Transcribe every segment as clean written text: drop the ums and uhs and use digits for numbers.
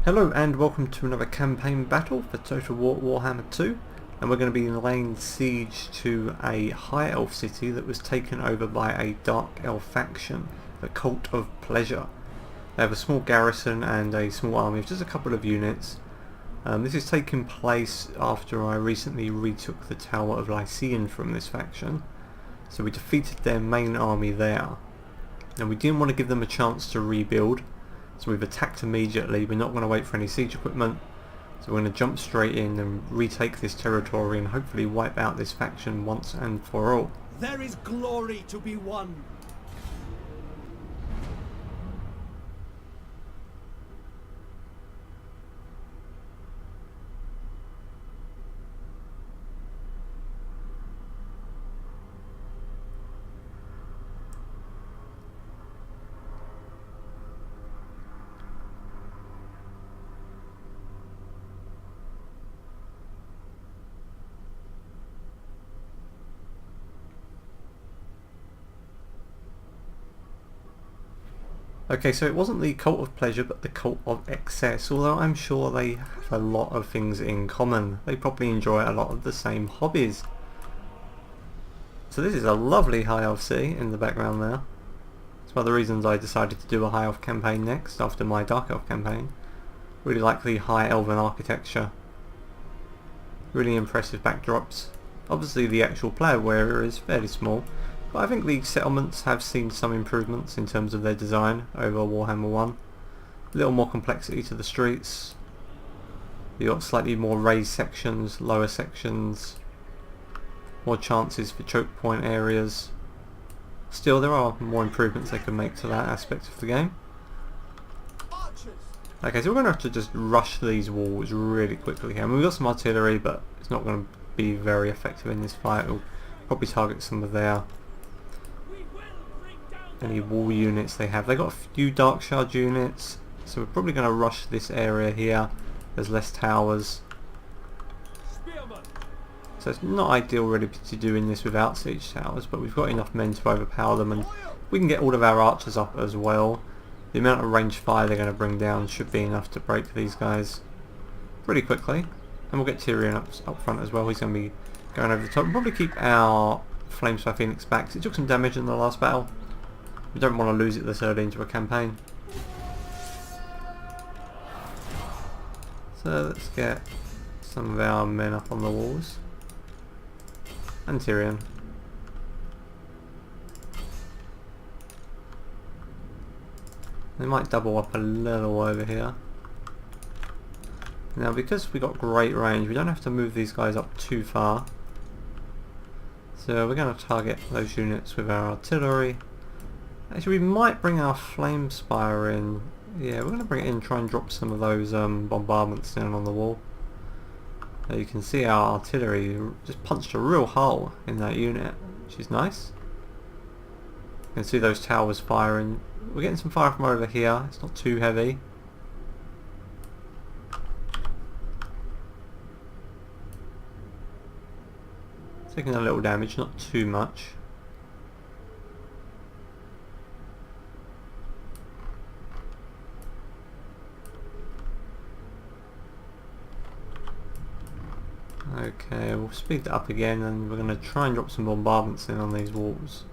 Hello and welcome to another campaign battle for Total War Warhammer 2, and we're going to be laying siege to a high elf city that was taken over by a dark elf faction, the Cult of Pleasure. They have a small garrison and a small army of just a couple of units. This is taking place after I recently retook the Tower of Lycian from this faction, so we defeated their main army there. Now we didn't want to give them a chance to rebuild, so we've attacked immediately. We're not going to wait for any siege equipment, so we're going to jump straight in and retake this territory and hopefully wipe out this faction once and for all. There is glory to be won. Okay, so it wasn't the Cult of Pleasure but the Cult of Excess, although I'm sure they have a lot of things in common. They probably enjoy a lot of the same hobbies. So this is a lovely High Elf city in the background there. It's one of the reasons I decided to do a High Elf campaign next after my Dark Elf campaign. Really like the High Elven architecture. Really impressive backdrops. Obviously the actual player area is fairly small, but I think the settlements have seen some improvements in terms of their design over Warhammer 1. A little more complexity to the streets. You've got slightly more raised sections, lower sections, more chances for choke point areas. Still, there are more improvements they can make to that aspect of the game. Okay, so we're going to have to just rush these walls really quickly here. I mean, we've got some artillery, but it's not going to be very effective in this fight. It'll probably target some of their any wall units they have. They've got a few Dark Shard units, so we're probably going to rush this area here. There's less towers, so it's not ideal really to do in this without siege towers, but we've got enough men to overpower them, and we can get all of our archers up as well. The amount of range fire they're going to bring down should be enough to break these guys pretty quickly, and we'll get Tyrion up front as well. He's going to be going over the top. We'll probably keep our Flamespire Phoenix back because it took some damage in the last battle. We don't want to lose it this early into a campaign. So let's get some of our men up on the walls. And Tyrion. They might double up a little over here. Now because we got great range, we don't have to move these guys up too far. So we're going to target those units with our artillery. Actually, we might bring our Flamespire in. Yeah, we're going to bring it in and try and drop some of those bombardments down on the wall. You can see our artillery just punched a real hole in that unit, which is nice. You can see those towers firing. We're getting some fire from over here. It's not too heavy. Taking a little damage, not too much. Okay, we'll speed that up again, and we're going to try and drop some bombardments in on these walls.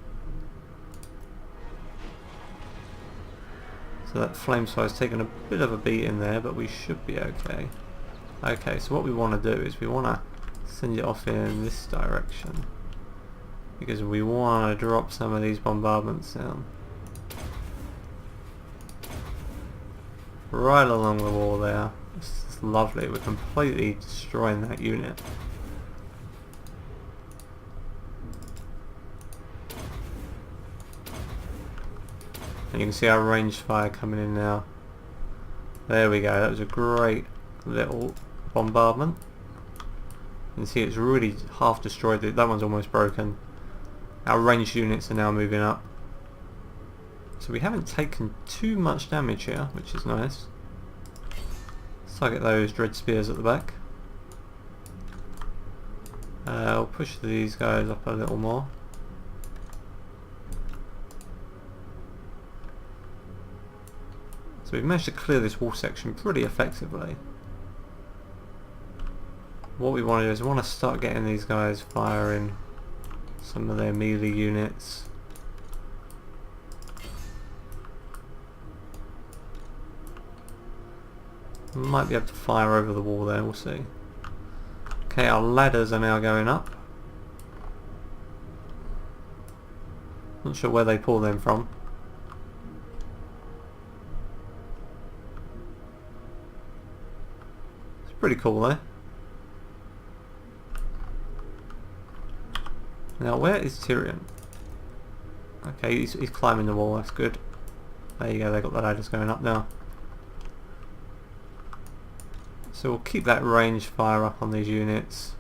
So that Flamespire has taken a bit of a beat in there, but we should be okay. Okay, so what we want to do is we want to send it off in this direction, because we want to drop some of these bombardments down right along the wall there. It's lovely. We're completely destroying that unit. And you can see our ranged fire coming in now. There we go. That was a great little bombardment. You can see it's really half destroyed. That one's almost broken. Our ranged units are now moving up. So we haven't taken too much damage here, which is nice. Target those dread spears at the back. I'll push these guys up a little more. So we've managed to clear this wall section pretty effectively. What we want to do is we want to start getting these guys firing some of their melee units. Might be able to fire over the wall there, we'll see. Okay, our ladders are now going up. Not sure where they pull them from. It's pretty cool though. Now where is Tyrion? Okay, he's climbing the wall, that's good. There you go, they got the ladders going up now. So we'll keep that range fire up on these units.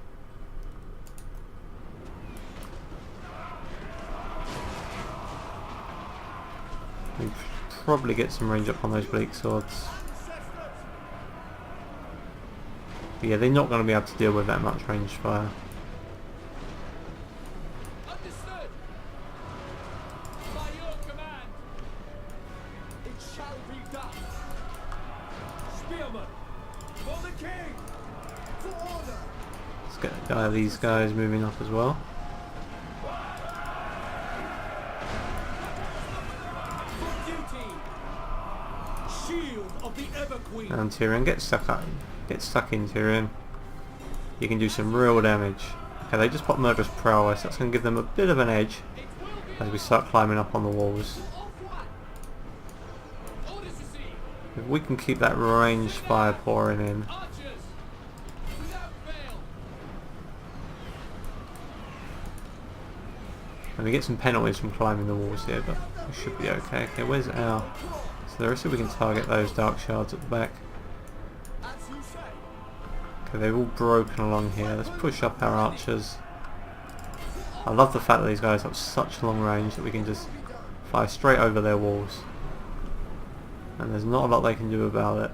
We probably get some range up on those bleak swords. But yeah, they're not going to be able to deal with that much range fire. Understood. By your command. It shall be done. Spearman, for the king. For order. Let's get these guys moving up as well. For duty. Shield of the Ever-Queen. And Tyrion, get stuck in, Tyrion. You can do some real damage. Okay, they just pop Murderous Prowess. That's going to give them a bit of an edge as we start climbing up on the walls. If we can keep that range fire pouring in. And we get some penalties from climbing the walls here, but we should be okay. Okay, where's our... So the rest of we can target those dark shards at the back. Okay, they've all broken along here. Let's push up our archers. I love the fact that these guys have such long range that we can just fire straight over their walls. And there's not a lot they can do about it.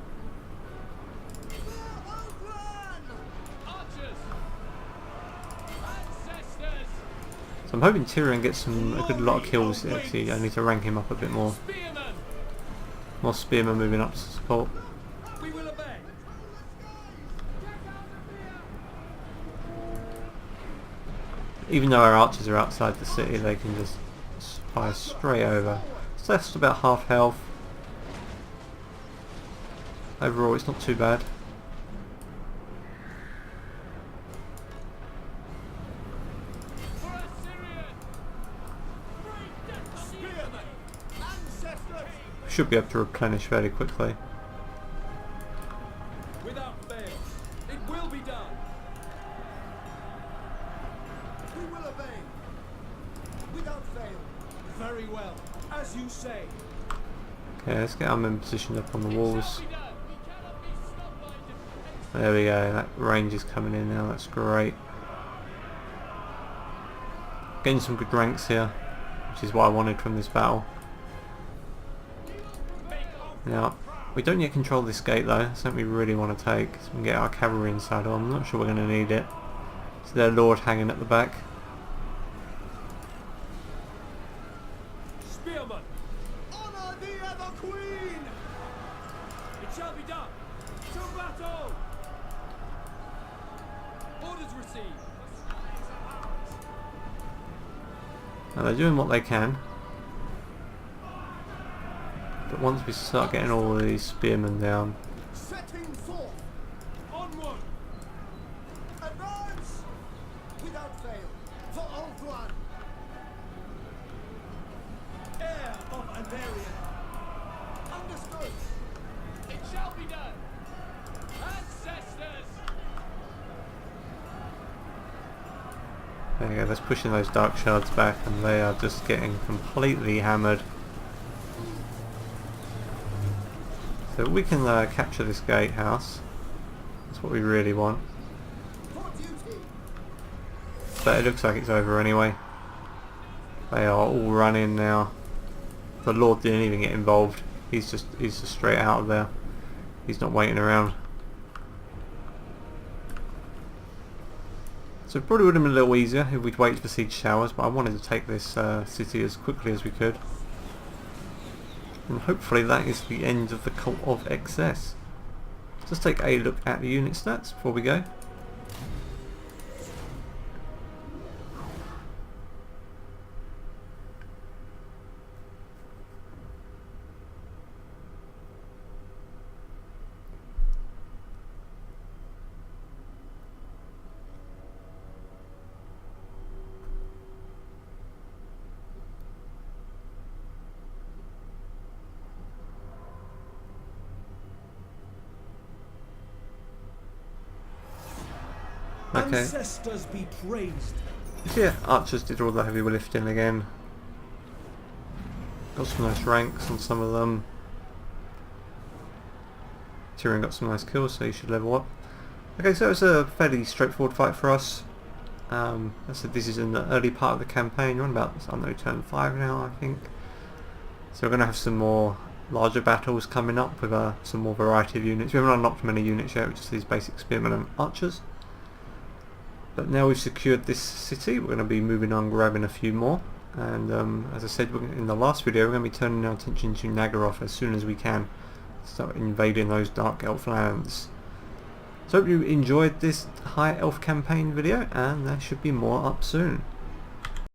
So I'm hoping Tyrion gets a good lot of kills here. Actually, I need to rank him up a bit more. More spearmen moving up to support. Even though our archers are outside the city, they can just fire straight over. So that's about half health. Overall, it's not too bad. Should be able to replenish fairly quickly. Without fail, it will be done. We will obey. Without fail. Very well, as you say. Okay, let's get our men positioned up on the walls. There we go, that range is coming in now, that's great. Getting some good ranks here, which is what I wanted from this battle. Now, we don't yet control this gate though, that's something we really want to take, so we can get our cavalry inside. I'm not sure we're going to need it. So their lord hanging at the back. Spearman, honor the Ever-Queen! It shall be done! To battle! Orders received! Now they're doing what they can. But once we start getting all of these spearmen down, Setting forth! Onward! Advance! Without fail, for Old One! Heir of Angerrial! Understood! It shall be done! Ancestors! there you go, that's pushing those dark shards back and they are just getting completely hammered. So we can capture this gatehouse. That's what we really want. But it looks like it's over anyway. They are all running now. The Lord didn't even get involved. He's just straight out of there. He's not waiting around. So it probably would have been a little easier if we'd waited for siege towers, but I wanted to take this city as quickly as we could. And hopefully that is the end of the Cult of Excess. Let's take a look at the unit stats before we go. Okay. Ancestors be praised. So yeah, archers did all the heavy lifting again. Got some nice ranks on some of them. Tyrion got some nice kills, so he should level up. Okay, so it's a fairly straightforward fight for us. I said this is in the early part of the campaign. We're on about, I don't know, turn 5 now, I think. So we're going to have some more larger battles coming up with some more variety of units. We haven't unlocked many units yet, just these basic spearmen and archers. But now we've secured this city, we're going to be moving on, grabbing a few more. And as I said in the last video, we're going to be turning our attention to Nagaroth as soon as we can. Start invading those Dark Elf lands. So hope you enjoyed this High Elf campaign video, and there should be more up soon.